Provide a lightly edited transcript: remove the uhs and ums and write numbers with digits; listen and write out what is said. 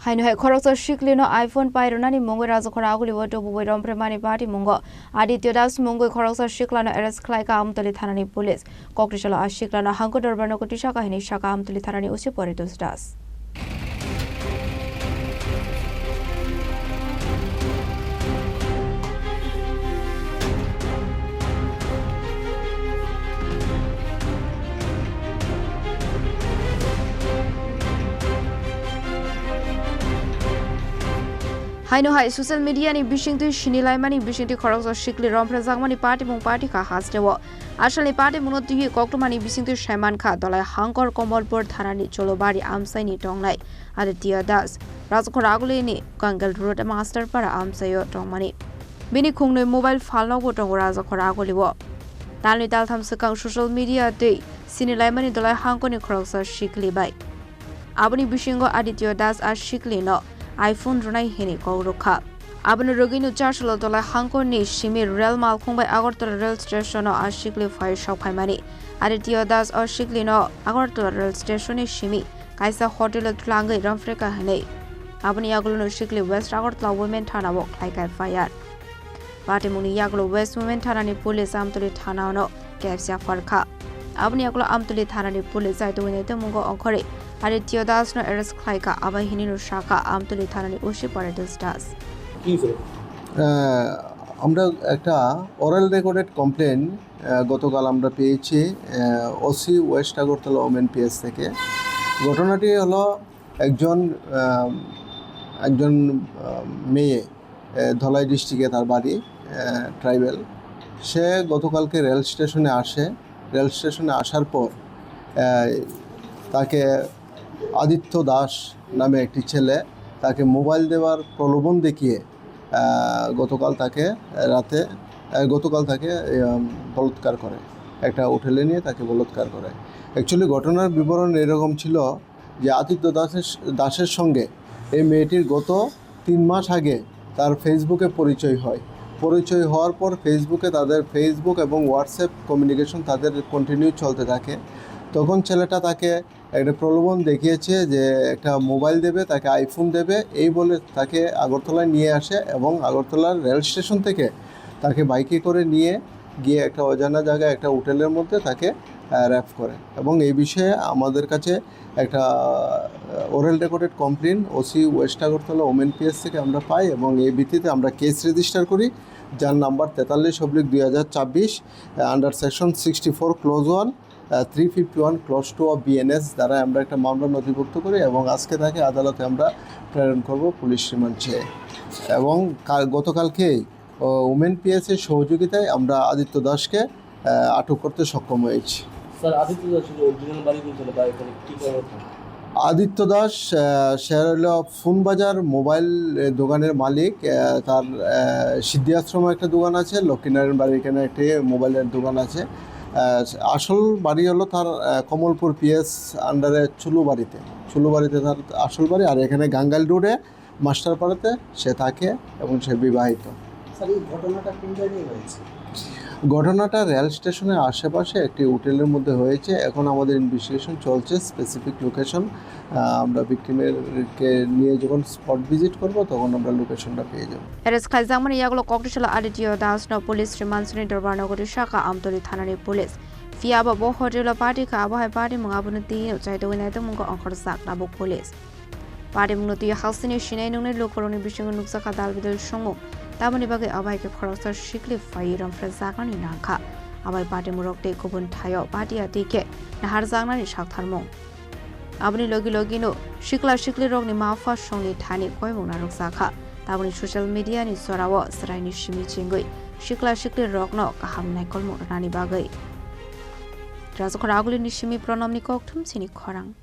Haino Khoroksa Sikli no iPhone Pairwnani Mungwi Rajakhor Agulio Tubwi Rompheremani Patimungo Aditya Mungwi Khoroksa Siklano Khlaikha Amtali Thanani Police Kotisalo Siklano Hangkhor Dorbar Nogo Tisakha Haino Sakha Amtali Thanani Paritosh Haino social media ni bising tu Chini laimani bising tu Khoroksa Sikli Rompheremani Patimungo Kha hasdewo asal ni Patimungo tu koktomani bising tu Kha dolai Hangkhor Komolpur Thanani Cholobari Amsai ni tongnai Aditya Rajakhor Agulio ni Gangal Road Master para Amsayo tongmani bini khungnoi mobile phone no tong Rajakhor Agulio talni tal thamsakang social media tu Chini laimani dolai Hangkhor ni Khoroksa Sikli bai aboni bisingo Aditya Sikli no iPhone runai hini Khorokha abani roginu charshalo dolai Hangkhor ni Shimi rail malkhungbai Agortala rail station no Sikli fire shophaimani Aditya Sikli no Agortala rail station ni Shimi kaisa hotel tlangai Romphereka hini abani Agulio no Sikli West Agortala women thana wo Khlaikha fire Patimungo Agulio West women thana ni police Amtali thana no kapsa farkha abani Agulio Amtali thana ni police ai tuine mungo onkhore Aditya no arrest Khlaikha abai hini no Sakha Amtali Thanani Paritosh আমরা একটা oral recorded complaint গতকাল আমরা পেয়েছি OC West Agartala women PS থেকে ঘটনাটি হলো একজন মেয়ে ধলাই ডিস্ট্রিক্টে তার বাড়ি ট্রাইবেল সে গতকালকে রেল স্টেশনে আসার পর তাকে আদিত্য নামে একটি ছেলে তাকে মোবাইল দেওয়ার প্রলোভন দেখিয়ে গতকাল তাকে বলৎকার করে একটা হোটেলে নিয়ে তাকে বলৎকার করে অ্যাকচুয়ালি ঘটনার বিবরণ এরকম ছিল যে আদিত্য দাসের সঙ্গে এই মেয়েটির গত 3 মাস আগে তার ফেসবুকে পরিচয় হওয়ার পর তাদের ফেসবুক এবং হোয়াটসঅ্যাপ কমিউনিকেশন তাদের কন্টিনিউ চলতে থাকে তখন ছেলেটা তাকে একটা প্রলোভন দেখিয়েছে যে একটা মোবাইল দেবে তাকে আইফোন দেবে এই বলে তাকে আগরতলায় নিয়ে আসে এবং আগরতলার রেল স্টেশন থেকে তাকে বাইকে করে নিয়ে গিয়ে একটা অজানা জায়গায় একটা হোটেলের মধ্যে তাকে র্যাপ করে এবং এই বিষয়ে আমাদের কাছে একটা oral recorded complain OC West Agartala women PS থেকে আমরা পাই এবং এই ভিত্তিতে আমরা কেস রেজিস্টার করি যার number 43/2024 under section 64 close 1 351 close 2 of BNS দ্বারা আমরা একটা মামলা নথিভুক্ত করি এবং আজকে তাকে আদালতে আমরা প্রেরণ করব পুলিশ রিমান্ড চেয়ে এবং গতকালকেই ওমেন পিএসের সহযোগিতায় আমরা আদিত্য দাসকে আটক করতে সক্ষম হয়েছি। স্যার আদিত্য দাসের অরিজিনাল বাড়ি কোথায় বা এখানে কি করে? আদিত্য দাস সে হলো ফোনবাজার মোবাইল দোকানের মালিক তার সিদ্ধি আশ্রমে একটা দোকান আছে লক্ষ্মীনারায়ণ বাড়ির এখানে একটি মোবাইলের দোকান আছে আসল বাড়ি হলো তার কমলপুর পিএস আন্ডারে চুলুবাড়িতে তার আসল বাড়ি আর এখানে গাঙ্গাল রোডে মাস্টারপাড়াতে সে থাকে এবং সে বিবাহিত। স্যার এই ঘটনাটা কোন জায়গায় হয়েছে? ঘটনাটা রেল স্টেশনের আশেপাশে একটি হোটেলের মধ্যে হয়েছে এখন আমাদের ইনভেস্টিগেশন চলছে স্পেসিফিক লোকেশন আমরা ভিকটিমকে নিয়ে যখন স্পট ভিজিট করব তখন আমরা লোকেশনটা পেয়ে যাব। এরস খাইজামনি ইয়াগুলো কোকটিসালো আদিত্য দাসনো পুলিশ রিমান্ডসনি দরবার নগর Tisakha Amtali Thanani পুলিশ ফিয়াবা বো হোটেল পার্টিখা আবহাই Patimungo আবুনি তিন চাইতোইনাই তমুঙ্গো অংখর সাকনাবো পুলিশ Patimungo তি হাসিনি সিনাই নংনি লোকরনি বিসঙ্গ নুকসাখা দালবিদল সংগো তাবনি বাগে আবাইকে Khoroksa Sikli fai Rompheremani nangkha abai Patimungo te kubun thayo patia tike nahar jangnani saktharmung aboni logi no Sikli rokni mafa songni thani koimung narok Sakha taboni social media ni sorawo sraini shimi chingoi Sikli rokno kaham naikol mo rani bagai Rajakhor Agulio ni shimi pranamni kokthum Chini Khorang